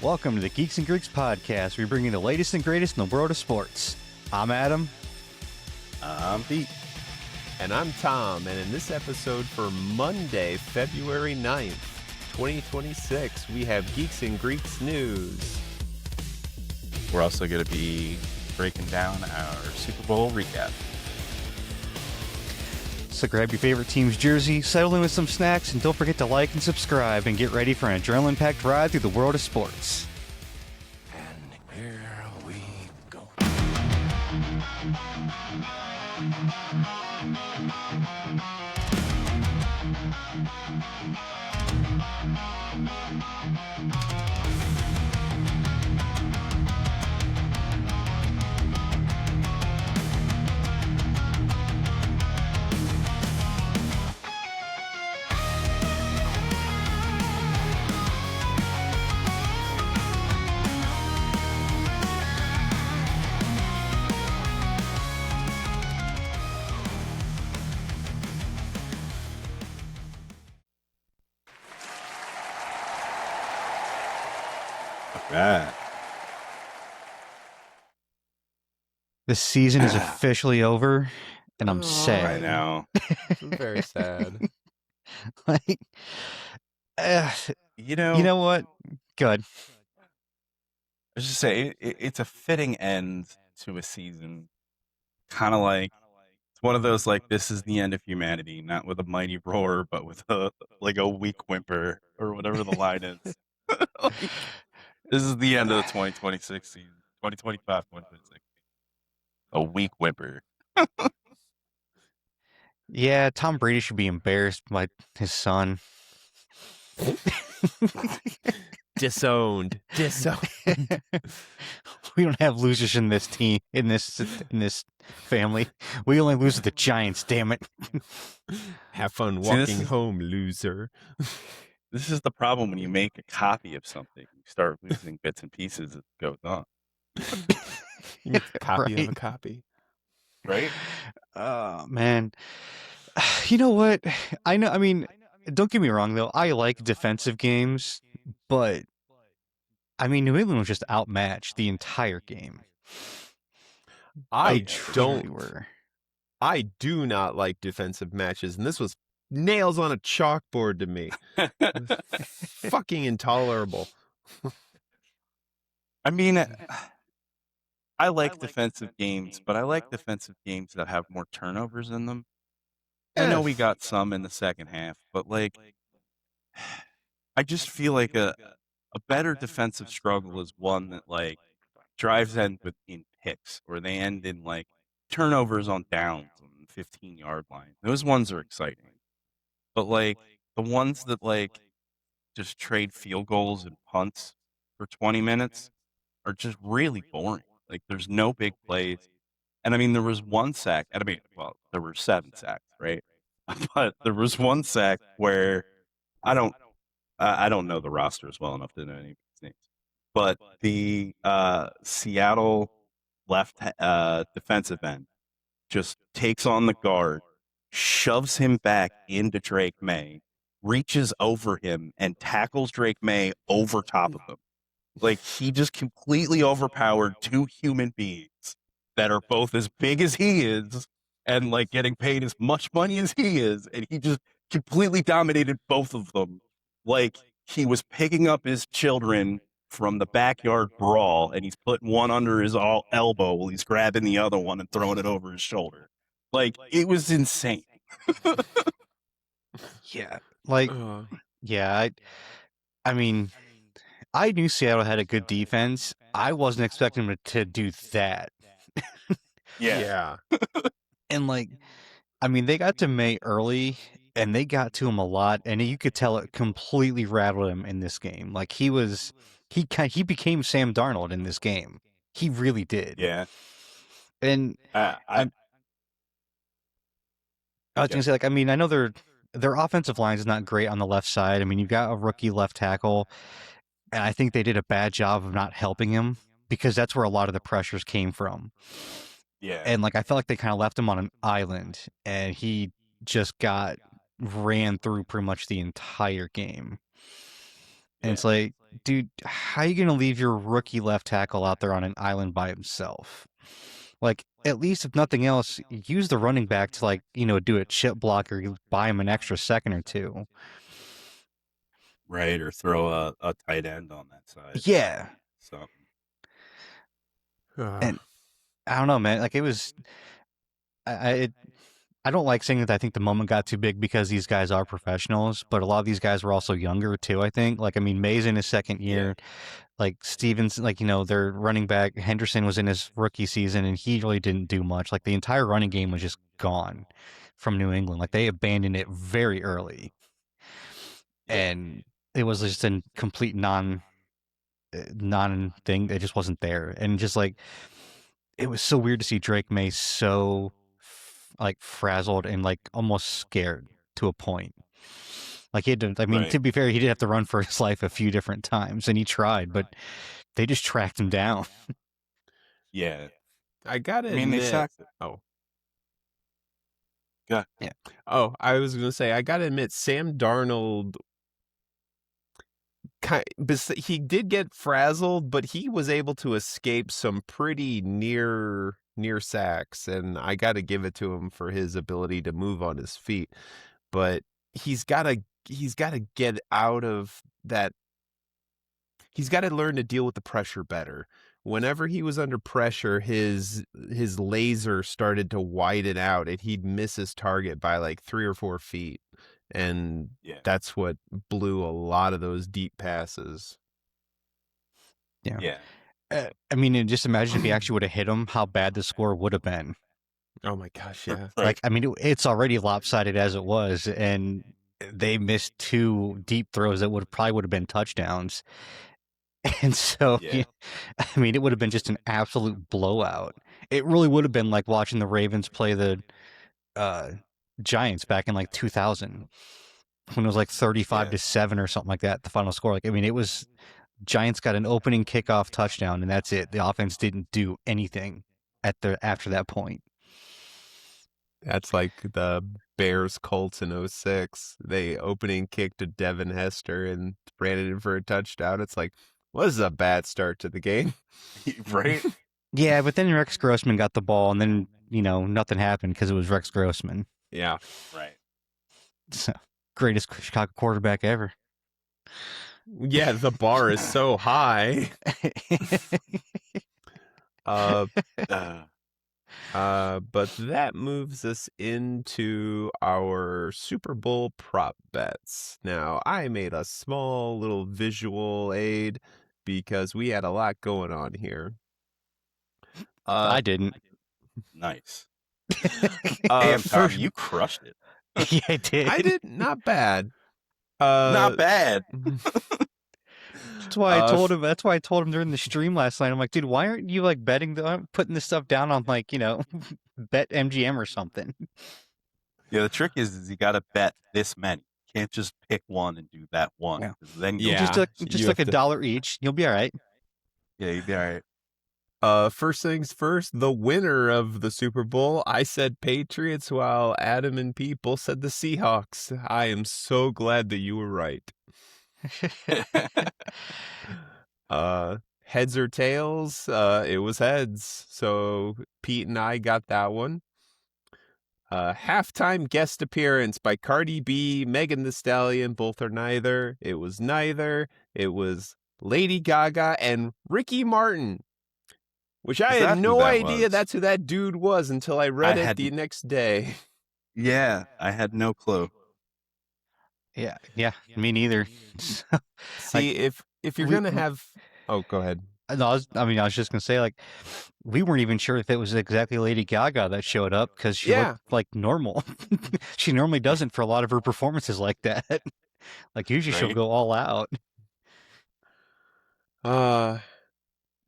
Welcome to the Geeks and Greeks podcast. We bring you the latest and greatest in the world of sports. I'm Adam. I'm Pete. And I'm Tom. And in this episode for Monday, February 9th, 2026, we have Geeks and Greeks news. We're also going to be breaking down our Super Bowl recap. So grab your favorite team's jersey, settle in with some snacks, and don't forget to like and subscribe and get ready for an adrenaline-packed ride through the world of sports. And here we go. Right. The season is officially over, and I'm I sad. know. I'm very sad. Like, You know, you know what? Good. I was just saying, it's a fitting end to a season. Kind of like, it's one of those, like, this is the end of humanity, not with a mighty roar, but with a weak whimper, or whatever the line is. Like, this is the end of the 2026 season. 2025, 2026. A weak whimper. Yeah, Tom Brady should be embarrassed by his son. Disowned. We don't have losers in this team, in this family. We only lose to the Giants, damn it. Have fun See, walking home, loser. This is the problem when you make a copy of something. You start losing bits and pieces as it goes on. Copy Right. of a copy. Right? Oh, man. You know what? I mean, don't get me wrong, though. I like defensive games, but, I mean, New England was just outmatched the entire game. I truly don't. were. I do not like defensive matches, and this was nails on a chalkboard to me. Fucking intolerable. I mean, I like defensive games, but I like defensive games that have more turnovers in them. I know we got some in the second half, but like, I just feel like a better defensive struggle is one that like drives end in picks, or they end in like turnovers on downs on the 15-yard line. Those ones are exciting. But like the ones that like just trade field goals and punts for 20 minutes are just really boring. Like there's no big plays. And I mean, there was one sack. And I mean, well, there were 7 sacks, right? But there was one sack where I don't know the rosters well enough to know any of these names. But the Seattle left defensive end just takes on the guard, shoves him back into Drake May, reaches over him, and tackles Drake May over top of him. Like, he just completely overpowered 2 human beings that are both as big as he is and, like, getting paid as much money as he is, and he just completely dominated both of them. Like, he was picking up his children from the backyard brawl, and he's putting one under his elbow while he's grabbing the other one and throwing it over his shoulder. Like, it was insane. Yeah. Like, yeah, I mean, I knew Seattle had a good defense. I wasn't expecting them to do that. Yeah. And like, I mean, they got to May early, and they got to him a lot, and you could tell it completely rattled him in this game. Like he became Sam Darnold in this game. He really did. Yeah. And I was gonna say, like, I mean, I know their offensive line is not great on the left side. I mean, you've got a rookie left tackle, and I think they did a bad job of not helping him because that's where a lot of the pressures came from. Yeah. And like, I felt like they kind of left him on an island, and he just got ran through pretty much the entire game. And it's like, dude, how are you going to leave your rookie left tackle out there on an island by himself? Like, at least if nothing else, use the running back to, like, do a chip block or buy him an extra second or two. Right, or throw a tight end on that side. Yeah. Something. And I don't know, man. Like, it was, I don't like saying that I think the moment got too big because these guys are professionals, but a lot of these guys were also younger too, I think. Like, I mean, May's in his second year. Like, Stevens, like, their running back, Henderson was in his rookie season, and he really didn't do much. Like, the entire running game was just gone from New England. Like, they abandoned it very early. And it was just a complete non thing. It just wasn't there. And just like, it was so weird to see Drake May so like frazzled and like almost scared to a point. Like, he had to, I mean, to be fair, he did have to run for his life a few different times, and he tried, but they just tracked him down. Yeah. I gotta admit, they sacked it. Oh. Yeah. Oh, I was gonna say, I gotta admit, Sam Darnold, he did get frazzled, but he was able to escape some pretty near sacks, and I gotta give it to him for his ability to move on his feet. But he's gotta get out of that. He's got to learn to deal with the pressure better. Whenever he was under pressure, his laser started to widen out, and he'd miss his target by like 3 or 4 feet. And that's what blew a lot of those deep passes. Yeah. I mean, and just imagine if he actually would have hit him, how bad the score would have been. Oh my gosh, yeah. Like, I mean, it's already lopsided as it was, and they missed 2 deep throws that probably would have been touchdowns. And so, I mean, it would have been just an absolute blowout. It really would have been like watching the Ravens play the Giants back in like 2000, when it was like 35-7 or something like that, the final score. Like, I mean, it was Giants got an opening kickoff touchdown, and that's it. The offense didn't do anything after that point. That's like the Bears Colts in 06. They opening kick to Devin Hester and ran it in for a touchdown. It's like, well, this is a bad start to the game. Right? Yeah, but then Rex Grossman got the ball, and then, nothing happened because it was Rex Grossman. Yeah. Right. So, greatest Chicago quarterback ever. Yeah, the bar is so high. But that moves us into our Super Bowl prop bets. Now, I made a small little visual aid because we had a lot going on here. I didn't. Nice. Damn, Tom, you crushed it. Yeah, I did. I did not bad. Not bad. That's why I told him during the stream last night. I'm like, dude, why aren't you like putting this stuff down on like, Bet MGM or something? Yeah, the trick is you got to bet this many. You can't just pick one and do that one. Yeah. Then just like $1 each. You'll be all right. Yeah, you'll be all right. First things first, the winner of the Super Bowl, I said Patriots, while Adam and Pete both said the Seahawks. I am so glad that you were right. Heads or tails, it was heads. So Pete and I got that one. Halftime guest appearance by Cardi B, Megan Thee Stallion, both are neither. It was neither. It was Lady Gaga and Ricky Martin. Which I had no idea that's who that dude was until I read it the next day. Yeah, I had no clue. Yeah, me neither. See, if you're gonna have, go ahead. No, I was just gonna say, like, we weren't even sure if it was exactly Lady Gaga that showed up because she looked like normal. She normally doesn't for a lot of her performances like that. Like, usually she'll go all out.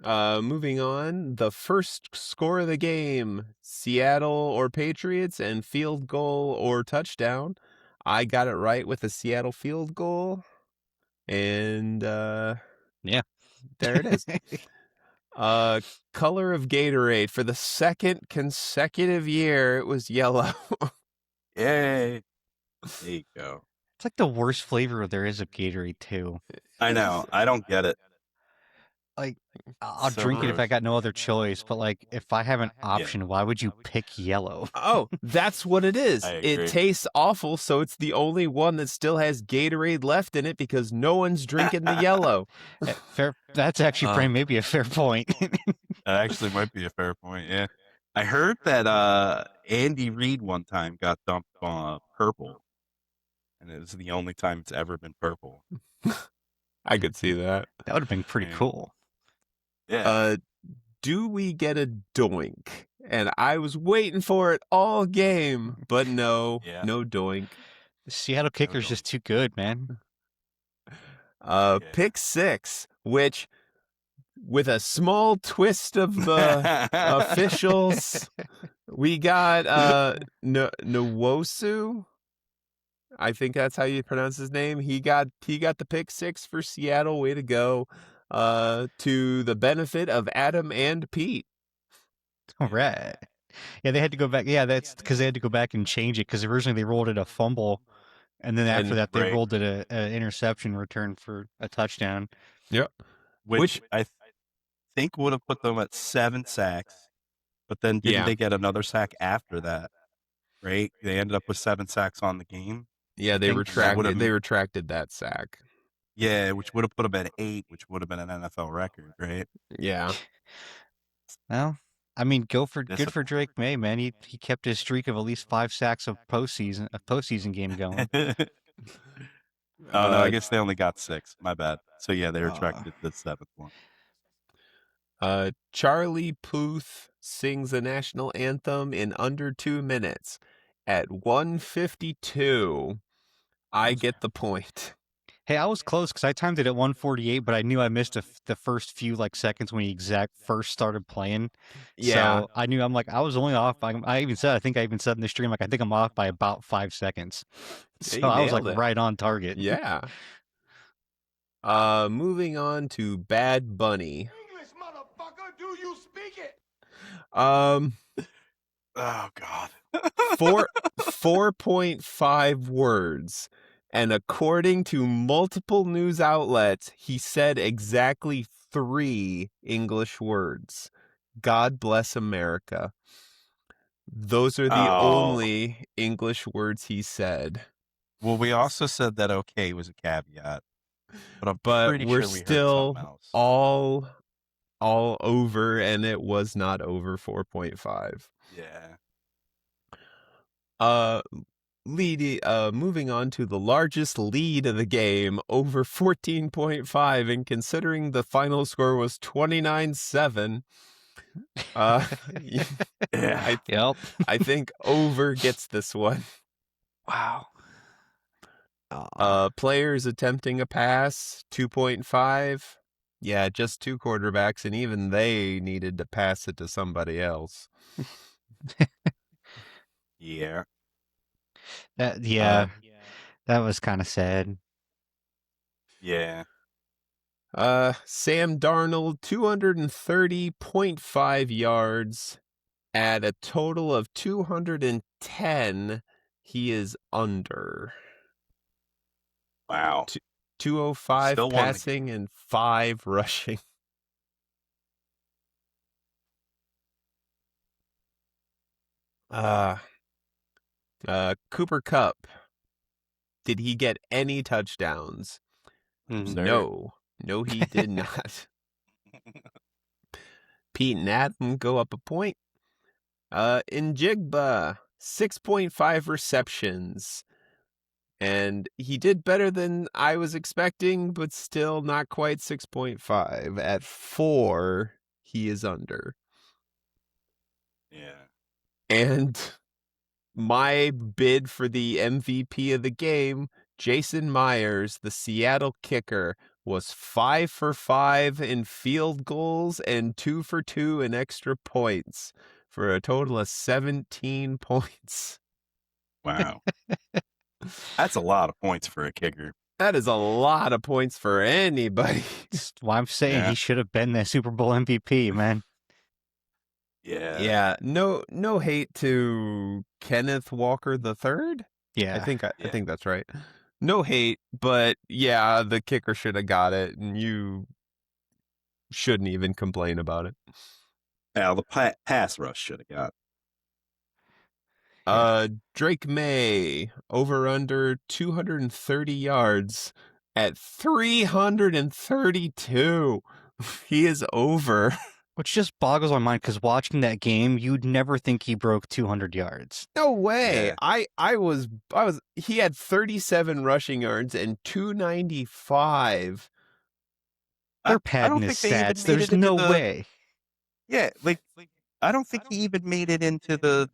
Moving on, the first score of the game, Seattle or Patriots, and field goal or touchdown. I got it right with a Seattle field goal. And, yeah, there it is. Color of Gatorade. For the second consecutive year, it was yellow. Yay. There you go. It's like the worst flavor there is of Gatorade too. I know. I don't get it. Like, I'll So drink it if I gross. got no other choice, but like, if I have an Yeah. option, why would you pick yellow? Oh, that's what it is. I It agree. tastes awful, so it's the only one that still has Gatorade left in it because no one's drinking the yellow. Fair. That's actually maybe a fair point. That actually might be a fair point. Yeah. I heard that Andy Reid one time got dumped purple, and it was the only time it's ever been purple. I could see that. That would have been pretty Yeah. cool. Yeah. Do we get a doink? And I was waiting for it all game, but no, Yeah. no doink. The Seattle kicker's just too good, man. Pick 6, which, with a small twist of the officials, we got Nwosu. I think that's how you pronounce his name. He got the pick 6 for Seattle. Way to go. To the benefit of Adam and Pete. All right. Yeah, they had to go back. Yeah, that's because they had to go back and change it because originally they rolled it a fumble, and then after And- that they Right. rolled it a interception return for a touchdown. Yep. Which I think would have put them at 7 sacks, but then didn't Yeah. they get another sack after that? Right? They ended up with 7 sacks on the game. Yeah, they think retracted. They retracted that sack. Yeah, which would have put them at 8, which would have been an NFL record, right? Yeah. Well, I mean, good for Discipline. Drake May, man. He kept his streak of at least 5 sacks of postseason game going. Oh no, I guess they only got 6. My bad. So yeah, they retracted the 7th one. Charlie Puth sings the national anthem in under 2 minutes. At 1:52, I get the point. Hey, I was close because I timed it at 1:48, but I knew I missed the first few seconds when he first started playing. Yeah. So I knew I was only off. I think I even said in the stream I think I'm off by about 5 seconds. So you I was nailed it. right on target. Yeah. Moving on to Bad Bunny. English, motherfucker, do you speak it? Oh God. 4.5 words. And according to multiple news outlets, he said exactly 3 English words. God bless America. Those are the only English words he said. Well, we also said that okay was a caveat, but I'm pretty we're sure we still heard something else. all over, and it was not over 4.5. Yeah. Moving on to the largest lead of the game, over 14.5, and considering the final score was 29-7, Yeah. Yep. I think over gets this one. Wow. Players attempting a pass, 2.5. Yeah, just 2 quarterbacks, and even they needed to pass it to somebody else. Yeah. That was kind of sad. Yeah. Sam Darnold, 230.5 yards at a total of 210. He is under. Wow. 205 Still won the passing and 5 rushing. Cooper Kupp. Did he get any touchdowns? No, he did not. Pete and Adam go up a point. Njigba, 6.5 receptions. And he did better than I was expecting, but still not quite 6.5. At 4, he is under. Yeah. And my bid for the MVP of the game, Jason Myers, the Seattle kicker, was 5 for 5 in field goals and 2 for 2 in extra points for a total of 17 points. Wow. That's a lot of points for a kicker. That is a lot of points for anybody. That's why I'm saying Yeah. he should have been the Super Bowl MVP, man. Yeah. Yeah, no hate to Kenneth Walker III. Yeah. I think that's right. No hate, but yeah, the kicker should have got it, and you shouldn't even complain about it. Now, the pass rush should have got. Drake May, over under 230 yards at 332. He is over. Which just boggles my mind because watching that game, you'd never think he broke 200 yards. No way. Yeah. I was he had 37 rushing yards and 295. They're I padding don't his think they even stats. made There's it into no the- way. Yeah, like I don't think he even made it into the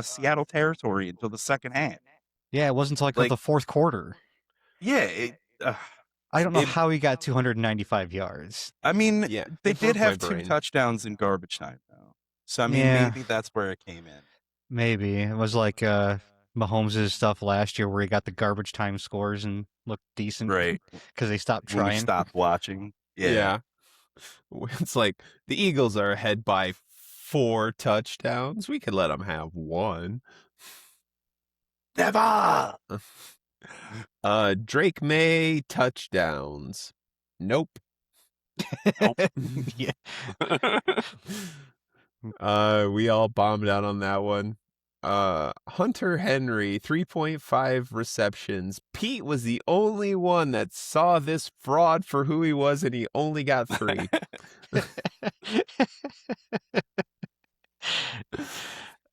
Seattle territory until the second half. Yeah, it wasn't until Like- the fourth quarter. Yeah, I don't know it- how he got 295 yards. I mean, Yeah, they it did broke my have 2 brain. touchdowns in garbage time, though. So I mean, Yeah. maybe that's where it came in. Maybe. It was like Mahomes' stuff last year where he got the garbage time scores and looked decent. Right. Because they stopped When we trying. stopped watching. Yeah. It's like the Eagles are ahead by 4 touchdowns. We could let them have 1. Never. Drake May touchdowns. Nope. Yeah. We all bombed out on that one. Hunter Henry, 3.5 receptions. Pete was the only one that saw this fraud for who he was, and he only got 3.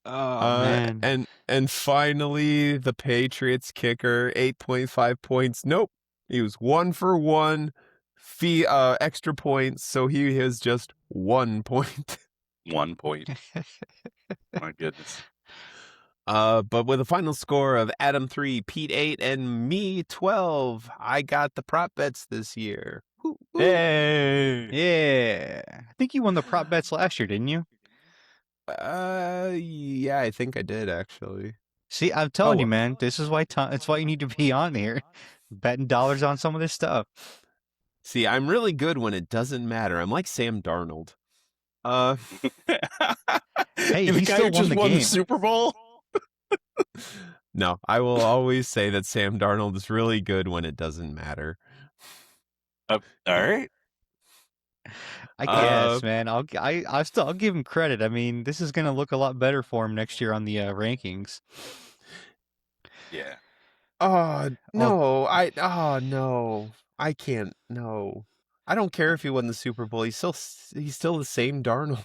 Oh, man. And finally, the Patriots kicker, 8.5 points. Nope. He was 1 for 1. Extra points, so he has just 1 point. 1 point. My goodness. But with a final score of Adam 3, Pete 8, and me 12, I got the prop bets this year. Woo, woo. Hey. Yeah. I think you won the prop bets last year, didn't you? Yeah, I think I did actually. See, I'm telling Oh. you, man, this is why it's why you need to be on here, betting dollars on some of this stuff. See, I'm really good when it doesn't matter. I'm like Sam Darnold. Hey, The he guy still who won just the won game. the Super Bowl. No, I will always say that Sam Darnold is really good when it doesn't matter. All right. I guess, man. I'll give him credit. I mean, this is gonna look a lot better for him next year on the rankings. Yeah. Oh no, no, I can't. No, I don't care if he won the Super Bowl. He's still the same Darnold.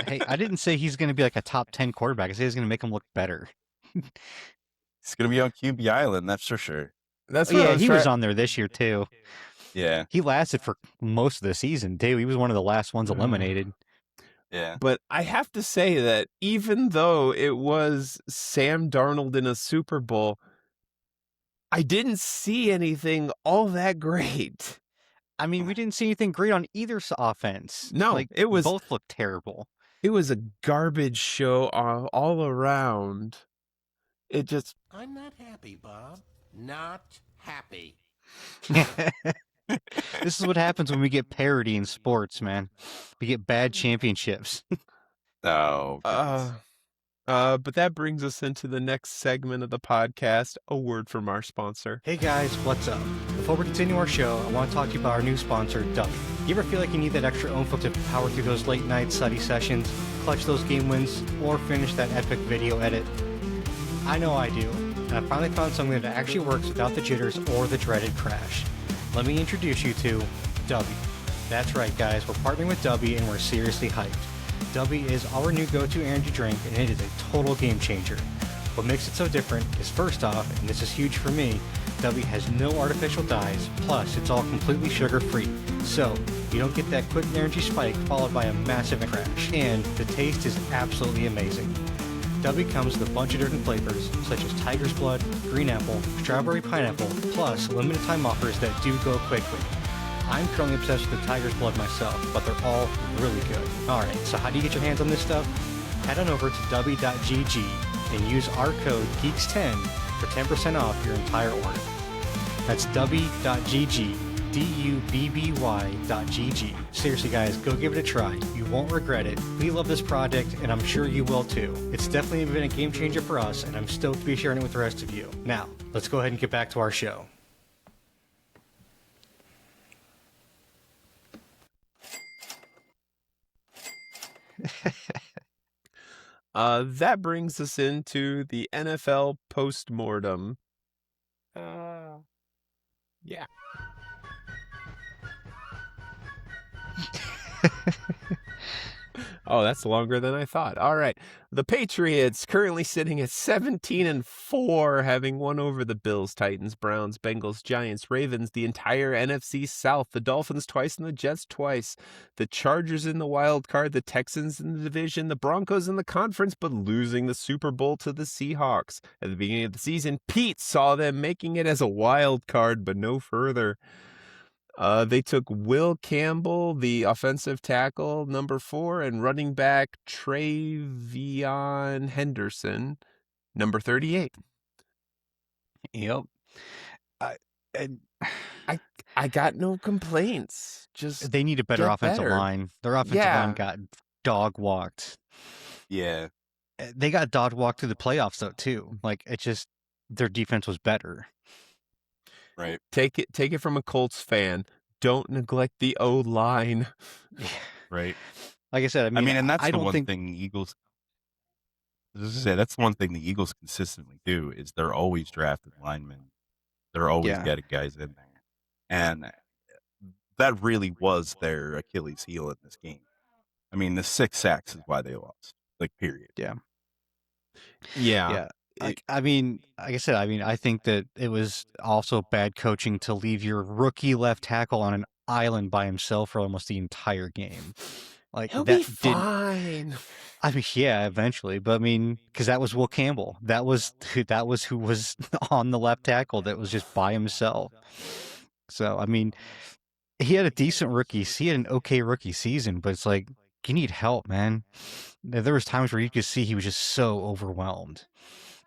Hey, I didn't say he's gonna be like a top 10 quarterback. I say he's gonna make him look better. He's gonna be on QB Island, that's for sure. That's Oh, what I yeah, was he trying. was on there this year too. Yeah. He lasted for most of the season too. He was one of the last ones eliminated. Yeah. But I have to say that even though it was Sam Darnold in a Super Bowl, I didn't see anything all that great. I mean, we didn't see anything great on either offense. No, like it was- both looked terrible. It was a garbage show all around. It just I'm not happy, Bob. Not happy. This is what happens when we get parity in sports, man. We get bad championships. Oh. but that brings us into the next segment of the podcast, a word from our sponsor. Hey guys, what's up? Before we continue our show, I want to talk to you about our new sponsor, W. You ever feel like you need that extra oomph to power through those late night study sessions, clutch those game wins, or finish that epic video edit? I know I do, and I finally found something that actually works without the jitters or the dreaded crash. Let me introduce you to W. That's right, guys, we're partnering with W and we're seriously hyped. W is our new go-to energy drink, and it is a total game changer. What makes it so different is, first off, and this is huge for me, W has no artificial dyes, plus it's all completely sugar-free. So, you don't get that quick energy spike followed by a massive crash. And the taste is absolutely amazing. W comes with a bunch of different flavors, such as tiger's blood, green apple, strawberry pineapple, plus limited time offers that do go quickly. I'm currently obsessed with the tiger's blood myself, but they're all really good. Alright, so how do you get your hands on this stuff? Head on over to w.gg and use our code GEEKS10 for 10% off your entire order. That's w.gg, dubby.gg. Seriously, guys, go give it a try. You won't regret it. We love this project, and I'm sure you will too. It's definitely been a game changer for us, and I'm stoked to be sharing it with the rest of you. Now, let's go ahead and get back to our show. That brings us into the NFL postmortem. Yeah. Oh, that's longer than I thought. All right. The Patriots currently sitting at 17-4, having won over the Bills, Titans, Browns, Bengals, Giants, Ravens, the entire NFC South, the Dolphins twice and the Jets twice, the Chargers in the wild card, the Texans in the division, the Broncos in the conference, but losing the Super Bowl to the Seahawks. At the beginning of the season, Pete saw them making it as a wild card, but no further. They took Will Campbell, the offensive tackle, number 4, and running back Travion Henderson, number 38. Yep. I got no complaints. Just they need a better offensive line. Their offensive line got dog walked. Yeah. They got dog walked through the playoffs though too. Like it just their defense was better. Right. Take it from a Colts fan. Don't neglect the O-line. Right. Like I said, and that's I the don't one think thing the Eagles. As I say, that's the one thing the Eagles consistently do is they're always drafting linemen. They're always getting guys in there, and that really was their Achilles heel in this game. I mean, the 6 sacks is why they lost. Like, period. Yeah. Like I said, I think that it was also bad coaching to leave your rookie left tackle on an island by himself for almost the entire game. Like He'll that be fine. Eventually, but because that was Will Campbell. That was who was on the left tackle. That was just by himself. So he had a decent rookie. He had an okay rookie season, but it's like you need help, man. There was times where you could see he was just so overwhelmed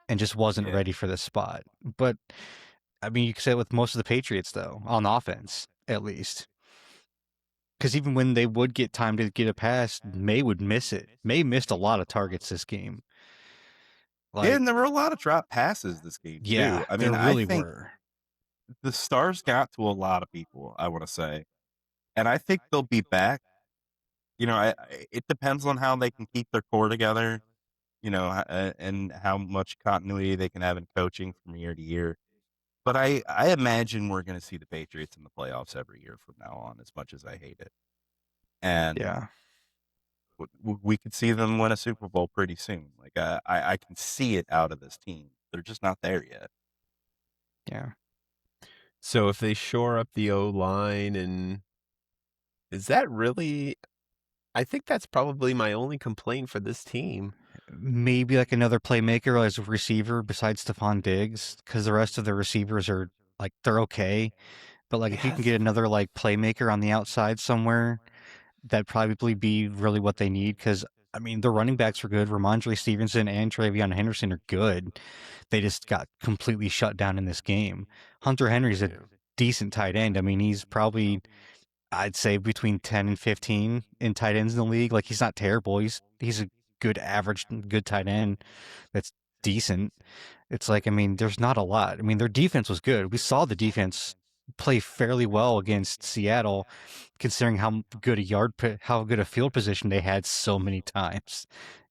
and just wasn't ready for the spot. But you could say it with most of the Patriots though, on offense at least. Because even when they would get time to get a pass, May would miss it. May missed a lot of targets this game. And there were a lot of drop passes this game too. There really I think were. the stars got to a lot of people, I want to say. And I think they'll be back. It depends on how they can keep their core together, and how much continuity they can have in coaching from year to year. But I imagine we're going to see the Patriots in the playoffs every year from now on, as much as I hate it. And we could see them win a Super Bowl pretty soon. Like I can see it out of this team. They're just not there yet. Yeah. So if they shore up the O-line, and is that really? I think that's probably my only complaint for this team. Maybe like another playmaker as a receiver besides Stephon Diggs, because the rest of the receivers are they're okay. But if you can get another playmaker on the outside somewhere, that'd probably be really what they need. Because the running backs are good. Ramondre Stevenson and Travion Henderson are good. They just got completely shut down in this game. Hunter Henry's a decent tight end. He's probably, I'd say, between 10 and 15 in tight ends in the league. He's not terrible. He's a good average, good tight end that's decent. It's there's not a lot. Their defense was good. We saw the defense play fairly well against Seattle, considering how good a field position they had so many times,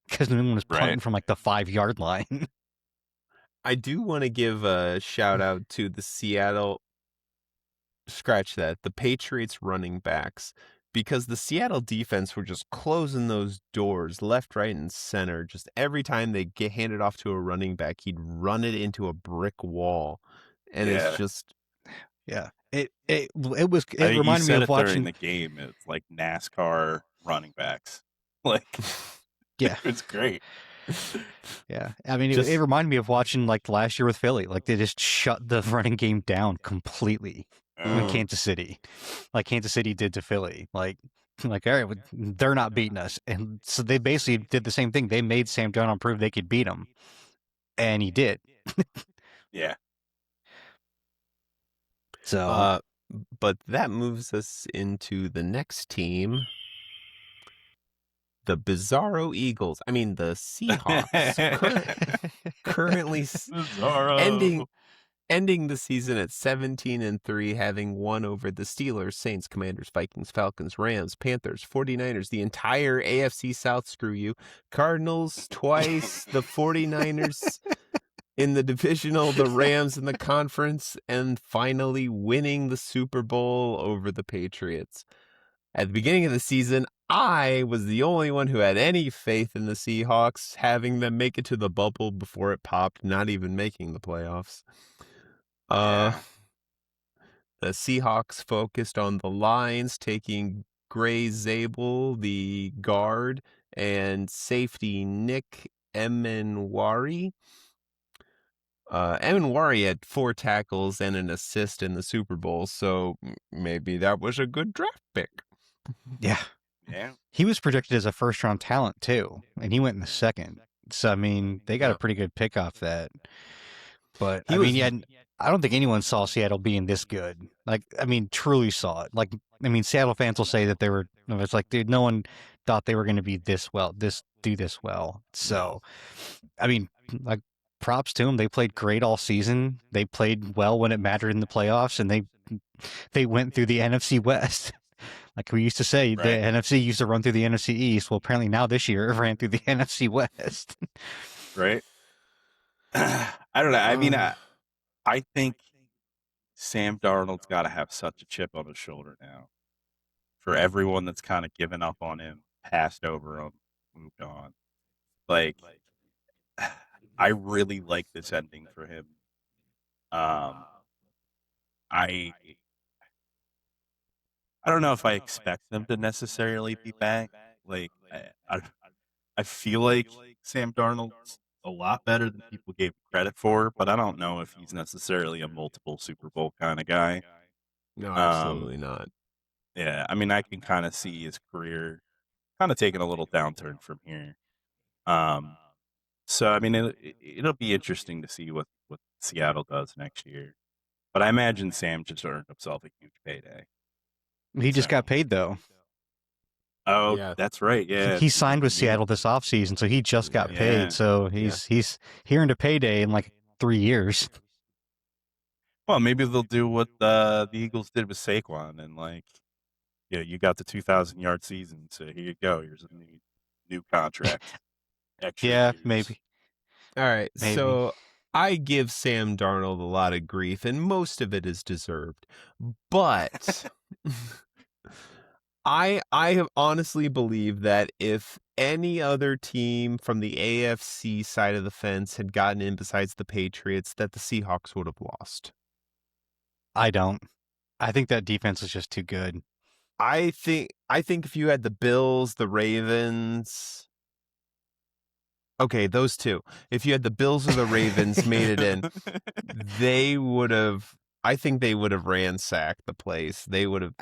because no one was punting from the 5-yard line. I do want to give a shout out to the the Patriots running backs, because the Seattle defense were just closing those doors left, right, and center. Just every time they get handed off to a running back, he'd run it into a brick wall. And it's just... Yeah. It reminded me of watching... during the game. It's like NASCAR running backs. Yeah. It's great. Yeah. It reminded me of watching last year with Philly. They just shut the running game down completely. In Kansas City, Kansas City did to Philly, all right, they're not beating us, and so they basically did the same thing. They made Sam Darnold prove they could beat him, and he did. Yeah. So But that moves us into the next team, the Bizarro Eagles. I mean, the Seahawks. Currently ending Bizarro. ending the season at 17-3, having won over the Steelers, Saints, Commanders, Vikings, Falcons, Rams, Panthers, 49ers, the entire AFC South, screw you, Cardinals twice, the 49ers in the divisional, the Rams in the conference, and finally winning the Super Bowl over the Patriots. At the beginning of the season, I was the only one who had any faith in the Seahawks, having them make it to the bubble before it popped, not even making the playoffs. Yeah. The Seahawks focused on the lines, taking Gray Zabel, the guard, and safety Nick Emenwari. Emenwari had 4 tackles and an assist in the Super Bowl, so maybe that was a good draft pick. Yeah. Yeah. He was projected as a first-round talent, too, and he went in the second. So, I mean, they got a pretty good pick off that. But, I mean, I don't think anyone saw Seattle being this good. Like, I mean, truly saw it. Like, I mean, Seattle fans will say that they were, it's like, dude, no one thought they were going to be this well, do this well. So, I mean, like, props to them. They played great all season. They played well when it mattered in the playoffs, and they went through the NFC West. Like we used to say, the Right. NFC used to run through the NFC East. Well, apparently now this year it ran through the NFC West. Right. I don't know. I mean, I think Sam Darnold's got to have such a chip on his shoulder now for everyone that's kind of given up on him, passed over him, moved on. Like, I really like this ending for him. I don't know if I expect them to necessarily be back. Like, I feel like Sam Darnold's a lot better than people gave him credit for, but I don't know if he's necessarily a multiple Super Bowl kind of guy. No, absolutely not. Yeah, I mean, I can kind of see his career kind of taking a little downturn from here. So I mean, it'll be interesting to see what Seattle does next year. But I imagine Sam just earned himself a huge payday. He just got paid, though. Oh, Yeah. that's right. Yeah, He signed with Seattle this offseason, so he just got Yeah. paid. So he earned a payday in like 3 years. Well, maybe they'll do what the Eagles did with Saquon, and like, yeah, you got the 2,000-yard season, so here you go. Here's a new contract. Extra Yeah, years. maybe. All right, Maybe. so I give Sam Darnold a lot of grief, and most of it is deserved. But I honestly believe that if any other team from the AFC side of the fence had gotten in besides the Patriots, that the Seahawks would have lost. I don't. I think that defense is just too good. I think if you had the Bills, the Ravens, okay, those two. If you had the Bills or the Ravens made it in, they would have. I think they would have ransacked the place. They would have.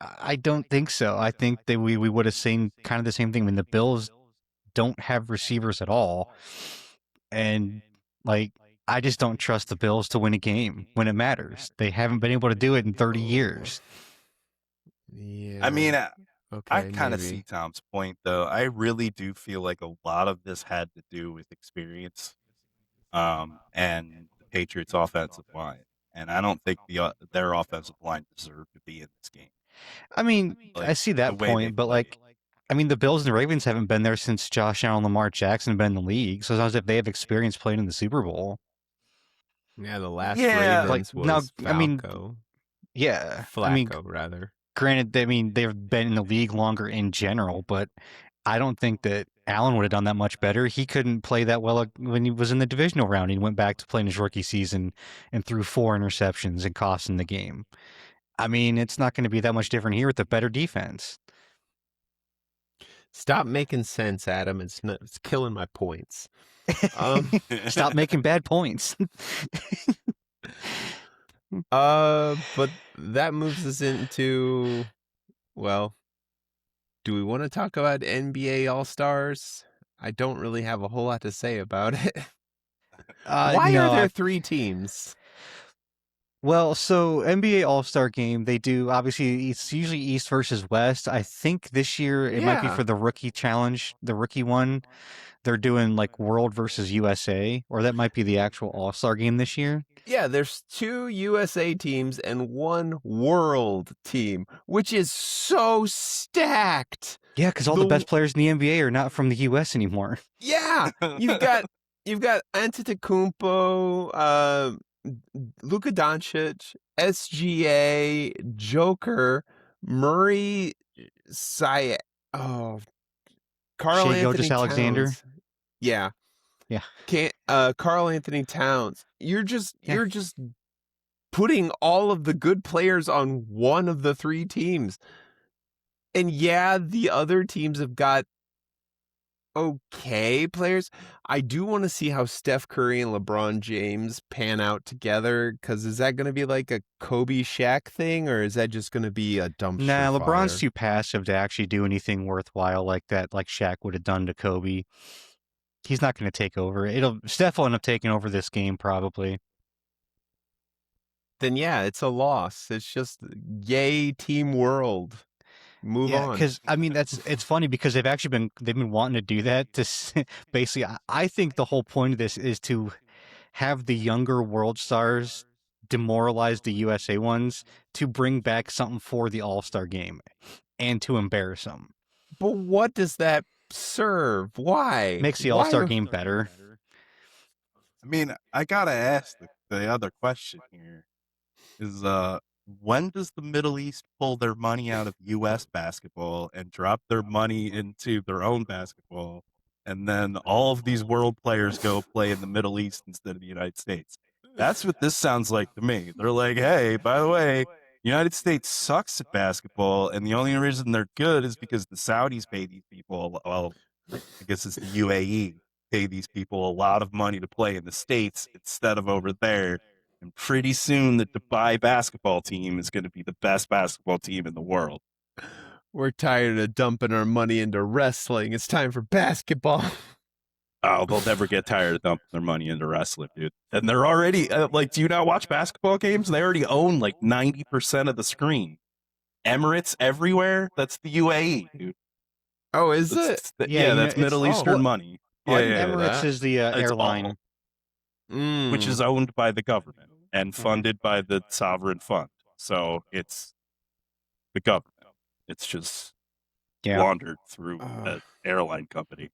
I don't think so. I think that we would have seen kind of the same thing when the Bills don't have receivers at all. And like, I just don't trust the Bills to win a game when it matters. They haven't been able to do it in 30 years. Yeah. I mean, okay, I kind of maybe. see Tom's point, though. I really do feel like a lot of this had to do with experience, and the Patriots' offensive line. And I don't think their offensive line deserved to be in this game. I mean, Like, I see the that way they point, but played. like, I mean, the Bills and the Ravens haven't been there since Josh Allen and Lamar Jackson have been in the league. So it's not as if they have experience playing in the Super Bowl. Yeah, the last Yeah. Ravens Like, now, was Falco. I mean, yeah. Flacco, I mean, rather. granted, I mean, they've been in the league longer in general, but I don't think that Allen would have done that much better. He couldn't play that well when he was in the divisional round. He went back to playing his rookie season and threw 4 interceptions and cost him the game. I mean, it's not going to be that much different here with the better defense. Stop making sense, Adam. It's killing my points. Stop making bad points. But that moves us into, well, do we want to talk about NBA All-Stars? I don't really have a whole lot to say about it. Why no, are there 3 teams? Well, so NBA All-Star Game, they do obviously it's usually East versus West. I think this year it might be Yeah. for the rookie challenge, the rookie one. They're doing like World versus USA, or that might be the actual All-Star Game this year. Yeah, there's 2 USA teams and 1 world team, which is so stacked. Yeah, because all the best players in the NBA are not from the US anymore. Yeah, you've got Antetokounmpo, Luka Doncic, SGA, Joker, Murray, oh, Carl Shea Anthony Gilgeous-Alexander. Towns. Yeah. Yeah. Carl Anthony Towns. You're just putting all of the good players on one of the 3 teams. And yeah, the other teams have got okay players. I do want to see how Steph Curry and LeBron James pan out together, because is that going to be like a Kobe Shaq thing, or is that just going to be a dumpster Nah, LeBron's fire? too passive to actually do anything worthwhile like that, like Shaq would have done to Kobe. He's not going to take over. Steph will end up taking over this game probably. Then yeah, it's a loss. It's just yay Team World. Move on. Because I mean it's funny because they've been wanting to do that basically. I think the whole point of this is to have the younger world stars demoralize the USA ones to bring back something for the All-Star game and to embarrass them. But what does that serve? Why? Makes the All-Star game better. I mean, I gotta ask the other question here is when does the Middle East pull their money out of U.S. basketball and drop their money into their own basketball, and then all of these world players go play in the Middle East instead of the United States? That's what this sounds like to me. They're like, hey, by the way, the United States sucks at basketball, and the only reason they're good is because the Saudis pay these people, well, I guess it's the UAE, pay these people a lot of money to play in the States instead of over there. And pretty soon the Dubai basketball team is going to be the best basketball team in the world. We're tired of dumping our money into wrestling. It's time for basketball. Oh, they'll never get tired of dumping their money into wrestling, dude. And they're already, do you not watch basketball games? They already own like 90% of the screen. Emirates everywhere, that's the UAE, dude. Oh, is it? Yeah, that's Middle Eastern money. Yeah, Emirates is the airline. Which is owned by the government and funded by the sovereign fund. So it's the government. It's just laundered through an airline company.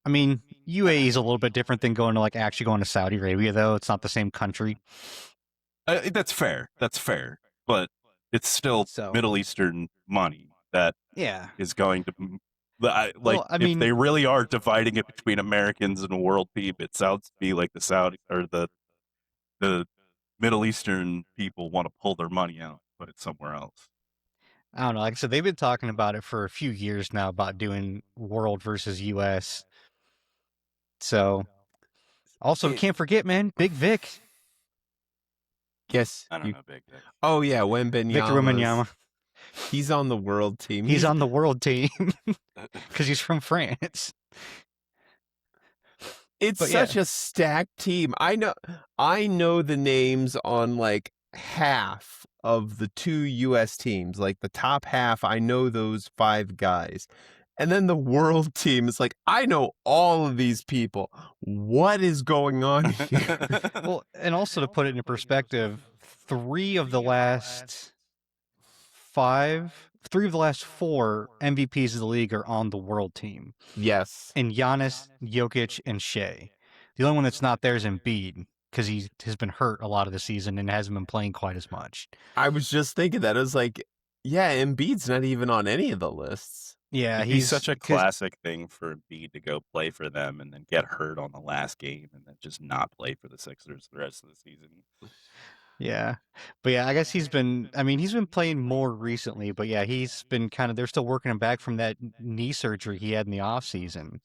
I mean, UAE is a little bit different than actually going to Saudi Arabia, though. It's not the same country. That's fair. But it's still Middle Eastern money that is going to... if they really are dividing it between Americans and a world team, it sounds to me like the Saudi or the Middle Eastern people want to pull their money out and put it somewhere else. I don't know. Like I said, they've been talking about it for a few years now about doing world versus US. So, also can't forget, man, Big Vic. Yes. I don't know Big Vic. Oh yeah, Wembanyama. Victor Wembanyama. He's on the world team. He's on the world team because he's from France. It's such a stacked team. I know the names on like half of the 2 US teams. Like the top half, I know those 5 guys. And then the world team is like, I know all of these people. What is going on here? Well, and also to put it in perspective, 3 of the last 4 MVPs of the league are on the world team. Yes. And Giannis, Jokic, and Shea. The only one that's not there is Embiid, because he has been hurt a lot of the season and hasn't been playing quite as much. I was just thinking that. I was like, yeah, Embiid's not even on any of the lists. Yeah, he's such a classic thing for Embiid to go play for them and then get hurt on the last game and then just not play for the Sixers the rest of the season. Yeah. But yeah, I guess he's been playing more recently, but yeah, he's been they're still working him back from that knee surgery he had in the off season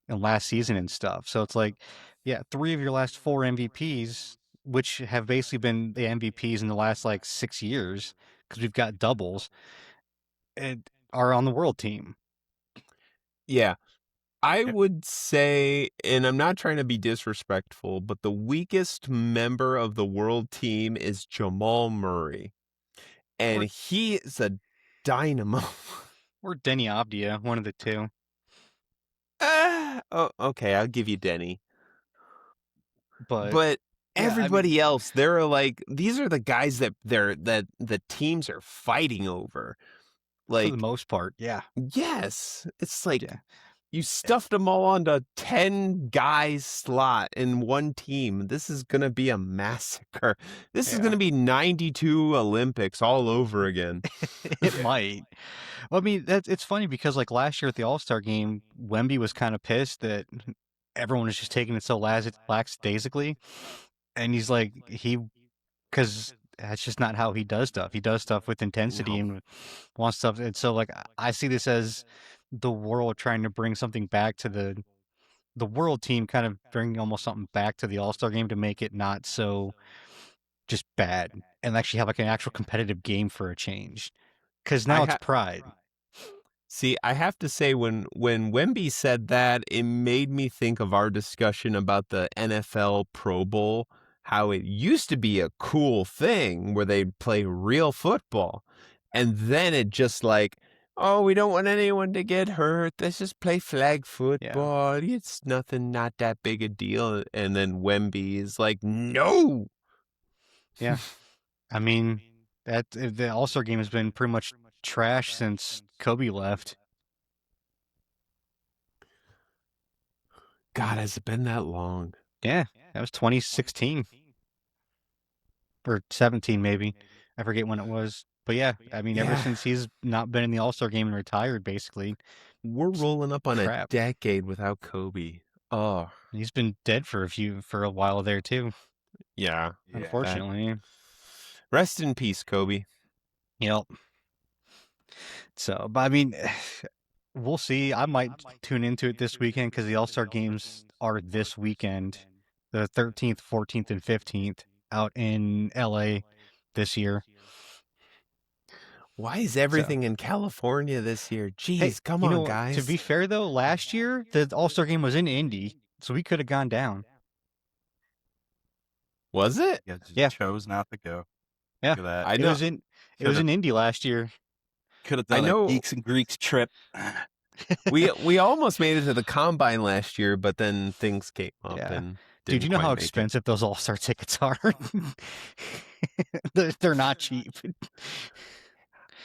and last season and stuff. So it's like, yeah, 3 of your last 4 MVPs, which have basically been the MVPs in the last 6 years, because we've got doubles, and are on the world team. Yeah. I would say, and I'm not trying to be disrespectful, but the weakest member of the world team is Jamal Murray. And Or- he is a dynamo. Or Denny Abdia, one of the two. Oh, okay, I'll give you Denny. But yeah, everybody else, they're like, these are the guys that the teams are fighting over. Like, for the most part, yeah. yes, it's like Yeah. you stuffed them all onto 10 guys slot in one team. This is gonna be a massacre. This is gonna be 92 Olympics all over again. It might. Well, I mean, it's funny because like last year at the All-Star game, Wemby was kind of pissed that everyone was just taking it so lackadaisically, and he's like because that's just not how he does stuff. He does stuff with intensity and wants stuff. And so like I see this as the world trying to bring something back to the world team, kind of bringing almost something back to the All-Star game to make it not so just bad and actually have like an actual competitive game for a change. Because now it's pride. See, I have to say, when Wemby said that, it made me think of our discussion about the NFL Pro Bowl, how it used to be a cool thing where they'd play real football. And then it just like, oh, we don't want anyone to get hurt. Let's just play flag football. Yeah. It's nothing, not that big a deal. And then Wemby is like, no. Yeah. I mean, the All-Star game has been pretty much trash since Kobe left. God, has it been that long? Yeah, that was 2016 or 17 maybe. I forget when it was. But yeah, I mean, ever since he's not been in the All-Star game and retired, basically. We're rolling up on a decade without Kobe. Oh, he's been dead for a while there too. Yeah, unfortunately. Rest in peace, Kobe. Yep. So, but I mean, we'll see. I might tune into it this weekend because the All-Star games are this weekend, the 13th, 14th, and 15th out in LA this year. Why is everything in California this year? Jeez, come on, guys. To be fair, though, last year, the All-Star game was in Indy, so we could have gone down. Was it? Yeah, chose not to go. Yeah, look at that. I know. It was in Indy last year. Could have done a Geeks and Greeks trip. we almost made it to the Combine last year, but then things came up and dude, you know how expensive those All-Star tickets are? They're not cheap.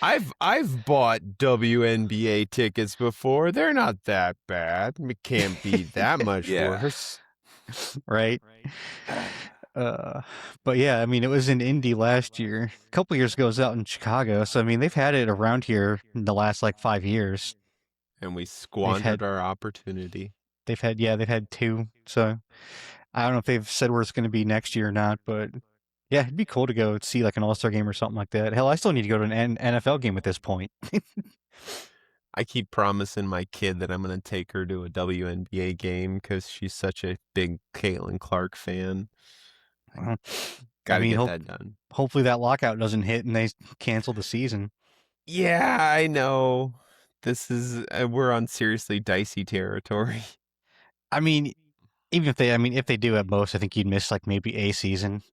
I've bought WNBA tickets before. They're not that bad. It can't be that much worse. Right? But yeah, I mean, it was in Indy last year. A couple years ago, it was out in Chicago. So, I mean, they've had it around here in the last, 5 years. And we squandered our opportunity. They've had two. So, I don't know if they've said where it's going to be next year or not, but yeah, it'd be cool to go see, an All-Star game or something like that. Hell, I still need to go to an NFL game at this point. I keep promising my kid that I'm going to take her to a WNBA game because she's such a big Caitlin Clark fan. Gotta get that done. Hopefully that lockout doesn't hit and they cancel the season. Yeah, I know. We're on seriously dicey territory. I mean, if they do at most, I think you'd miss maybe a season.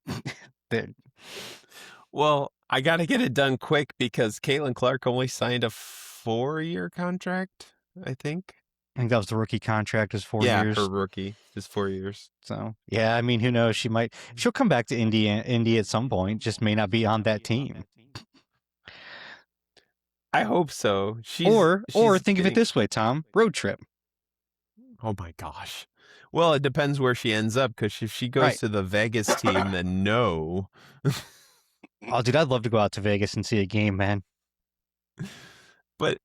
Well, I got to get it done quick because Caitlin Clark only signed a 4-year contract, I think. I think that was the rookie contract, is 4 years. Yeah, her rookie is 4 years. So, yeah, I mean, who knows? She'll come back to Indy at some point, just may not be on that team. I hope so. Or think of it this way, Tom, road trip. Oh my gosh. Well, it depends where she ends up, because if she goes to the Vegas team, then no. Oh, dude, I'd love to go out to Vegas and see a game, man. But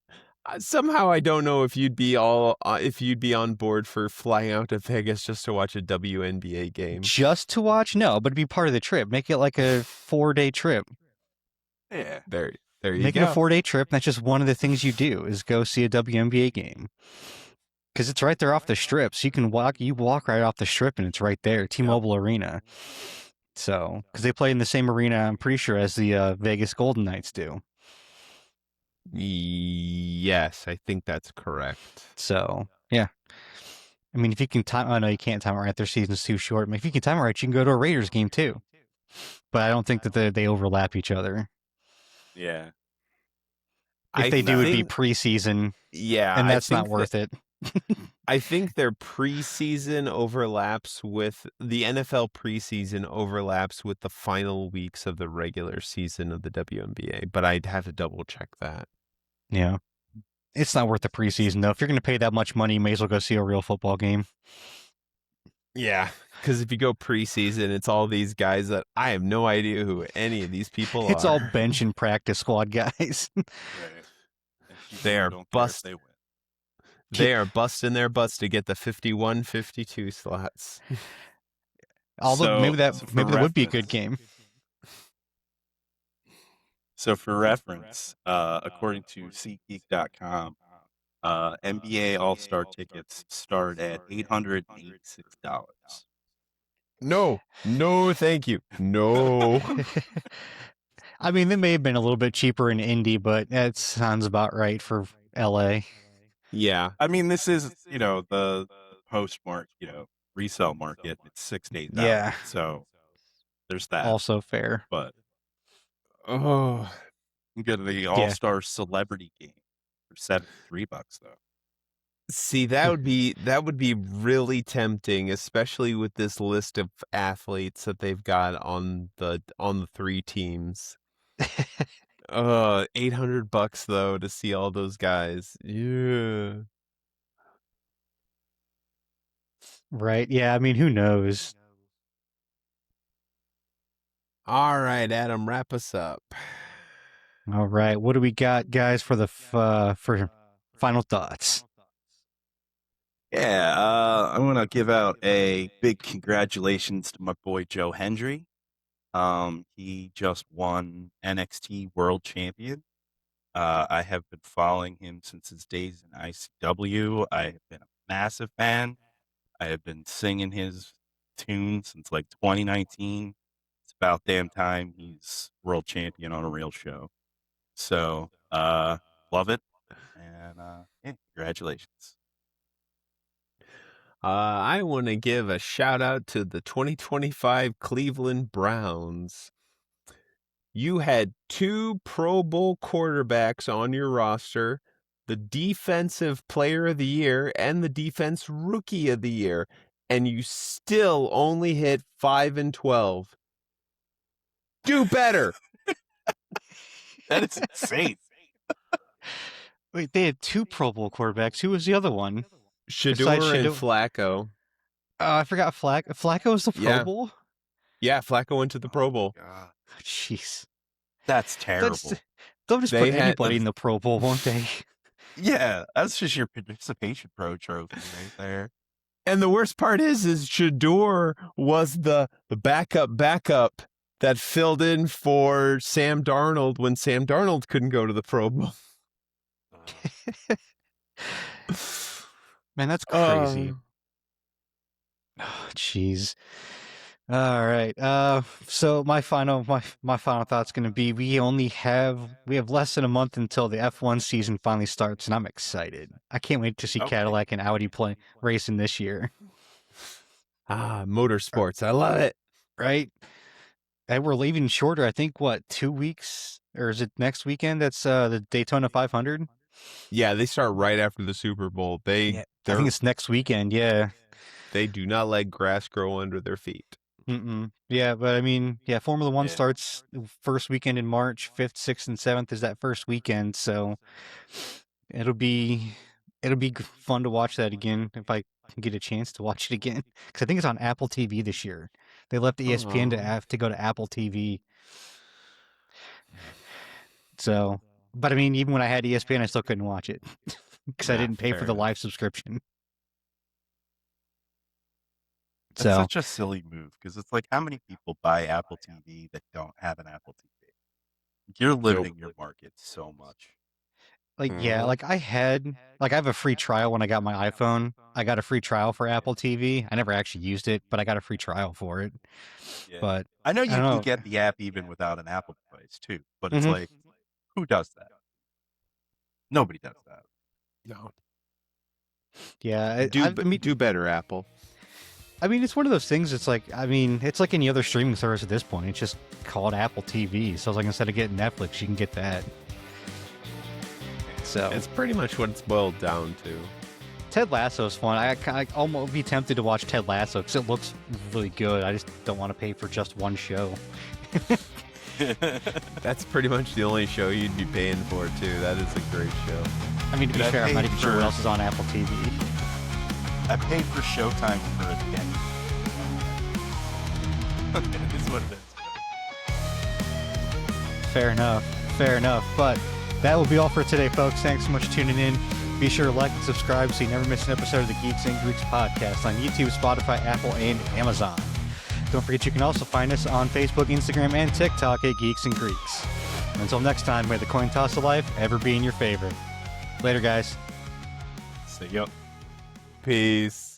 somehow I don't know if you'd be on board for flying out to Vegas just to watch a WNBA game. Just to watch? No, but be part of the trip. Make it like a 4-day trip. Yeah. There you go. Make it a 4-day trip. That's just one of the things you do is go see a WNBA game. Because it's right there off the strip. So you walk right off the strip and it's right there. T-Mobile Arena. So, because they play in the same arena, I'm pretty sure, as the Vegas Golden Knights do. Yes, I think that's correct. So, Yeah. I mean, if you can time, I know you can't time it right. Their season's too short. If you can time it right, you can go to a Raiders game too. But I don't think that they overlap each other. Yeah. If I they do, it'd be think, preseason, yeah, and I that's not think that worth it. I think their preseason overlaps with the NFL preseason overlaps with the final weeks of the regular season of the WNBA, but I'd have to double check that. Yeah. It's not worth the preseason, though. If you're going to pay that much money, you may as well go see a real football game. Yeah, because if you go preseason, it's all these guys that I have no idea who any of these people It's all are. bench and practice squad guys. Right. And people They who are don't care if they win. They are busting their butts to get the 51, 52 slots. Although So maybe that would be a good reference- game. So for reference, according to SeatGeek.com, NBA All-Star tickets start at $886. No, thank you. No. I mean, they may have been a little bit cheaper in Indy, but that sounds about right for LA. Yeah. I mean, this is, the resale market. It's 6 to 8,000. Yeah. So there's that. Also fair. But Oh, you can go to the All-Star Celebrity Game for $73 though. see, that would be really tempting, especially with this list of athletes that they've got on the 3 teams. $800 though to see all those guys. Yeah. Right. Yeah. I mean, who knows? All right, Adam, wrap us up. All right. What do we got, guys, for the for final thoughts? Yeah, I'm gonna give out a big congratulations to my boy Joe Hendry. He just won NXT World Champion. I have been following him since his days in ICW. I have been a massive fan. I have been singing his tunes since like 2019. It's about damn time he's world champion on a real show. So, love it. And, yeah, congratulations. I want to give a shout out to the 2025 Cleveland Browns. You had 2 Pro Bowl quarterbacks on your roster, the Defensive Player of the Year and the Defense Rookie of the Year, and you still only hit 5-12. Do better. That is insane. Wait, they had 2 Pro Bowl quarterbacks. Who was the other one? Shador and Flacco. I forgot Flacco was the Pro Yeah. Bowl? Yeah, Flacco went to the Pro Bowl. God. Jeez. That's terrible. They'll just put anybody in the Pro Bowl, won't they? Yeah, that's just your participation pro trophy right there. And the worst part is Shador was the backup that filled in for Sam Darnold when Sam Darnold couldn't go to the Pro Bowl. Man, that's crazy. Oh, jeez. All right. So my final thought's going to be we have less than a month until the F1 season finally starts, and I'm excited. I can't wait to see Cadillac and Audi play racing this year. Motorsports. I love it. Right? And we're leaving shorter. I think 2 weeks, or is it next weekend? That's the Daytona 500. Yeah, they start right after the Super Bowl. I think it's next weekend. Yeah. They do not let grass grow under their feet. Yeah, but I mean, Formula One starts first weekend in March. 5th, 6th, and 7th is that first weekend, so it'll be fun to watch that again if I can get a chance to watch it again. Because I think it's on Apple TV this year. They left ESPN to have to go to Apple TV. So, but I mean, even when I had ESPN, I still couldn't watch it because I didn't pay for the live subscription. That's such a silly move because it's like, how many people buy Apple TV that don't have an Apple TV? You're limiting your market so much. Like, I have a free trial when I got my iPhone. I got a free trial for Apple TV. I never actually used it, but I got a free trial for it. Yeah. But I know you can get the app even without an Apple device too, but it's like, who does that? Nobody does that. No. Yeah, Do better, Apple. I mean, it's one of those things. It's like, I mean, it's like any other streaming service at this point. It's just called Apple TV. So it's like instead of getting Netflix, you can get that. So It's pretty much what it's boiled down to. Ted Lasso is fun. I almost be tempted to watch Ted Lasso because it looks really good. I just don't want to pay for just one show. That's pretty much the only show you'd be paying for, too. That is a great show. I mean, to be Dude, I fair, I'm not paid even sure for- what else is on Apple TV. I paid for Showtime for a day. It's what it is. Fair enough. Fair enough. But that will be all for today, folks. Thanks so much for tuning in. Be sure to like and subscribe so you never miss an episode of the Geeks and Greeks podcast on YouTube, Spotify, Apple, and Amazon. Don't forget you can also find us on Facebook, Instagram, and TikTok at Geeks and Greeks. Until next time, may the coin toss of life ever be in your favor. Later, guys. See ya. Peace.